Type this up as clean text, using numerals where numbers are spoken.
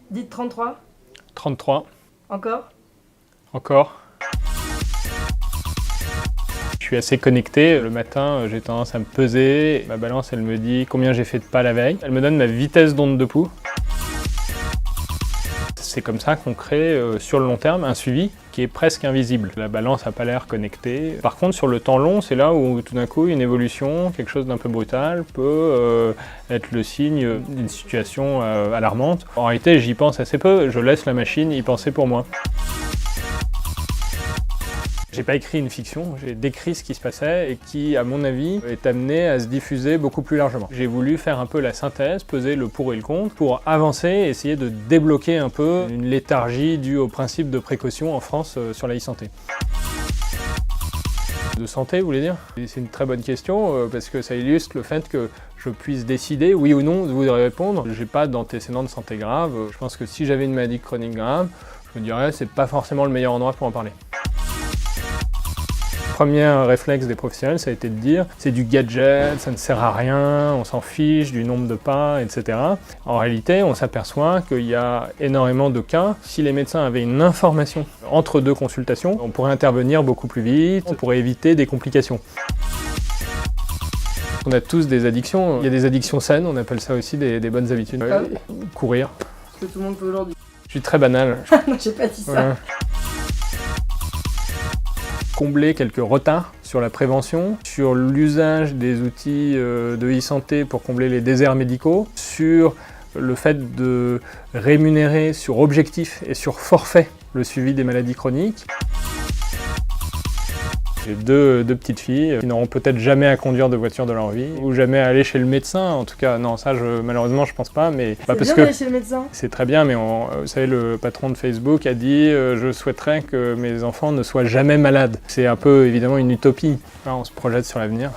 Dites 33. 33. Encore. Encore. Je suis assez connecté. Le matin, j'ai tendance à me peser. Ma balance, elle me dit combien j'ai fait de pas la veille. Elle me donne ma vitesse d'onde de pouls. C'est comme ça qu'on crée sur le long terme un suivi qui est presque invisible. La balance n'a pas l'air connectée. Par contre, sur le temps long, c'est là où tout d'un coup, une évolution, quelque chose d'un peu brutal, peut être le signe d'une situation alarmante. En réalité, j'y pense assez peu. Je laisse la machine y penser pour moi. J'ai pas écrit une fiction, j'ai décrit ce qui se passait et qui, à mon avis, est amené à se diffuser beaucoup plus largement. J'ai voulu faire un peu la synthèse, peser le pour et le contre, pour avancer et essayer de débloquer un peu une léthargie due au principe de précaution en France sur la e-santé. De santé, vous voulez dire? C'est une très bonne question parce que ça illustre le fait que je puisse décider, oui ou non, de vous répondre. J'ai pas d'antécédents de santé grave. Je pense que si j'avais une maladie chronique grave, je me dirais c'est pas forcément le meilleur endroit pour en parler. Le premier réflexe des professionnels, ça a été de dire c'est du gadget, ça ne sert à rien, on s'en fiche du nombre de pas, etc. En réalité, on s'aperçoit qu'il y a énormément de cas. Si les médecins avaient une information entre deux consultations, on pourrait intervenir beaucoup plus vite, on pourrait éviter des complications. On a tous des addictions. Il y a des addictions saines, on appelle ça aussi des bonnes habitudes. Ah oui. Courir. Ce que tout le monde fait aujourd'hui. Je suis très banal. Non, j'ai pas dit ça. Ouais. Combler quelques retards sur la prévention, sur l'usage des outils de e-santé pour combler les déserts médicaux, sur le fait de rémunérer sur objectif et sur forfait le suivi des maladies chroniques. J'ai deux petites filles qui n'auront peut-être jamais à conduire de voiture de leur vie, ou jamais à aller chez le médecin, en tout cas, non, ça malheureusement je pense pas, mais C'est bien d'aller chez le médecin. c'est très bien, mais vous savez, le patron de Facebook a dit je souhaiterais que mes enfants ne soient jamais malades. C'est un peu évidemment une utopie. Là, on se projette sur l'avenir.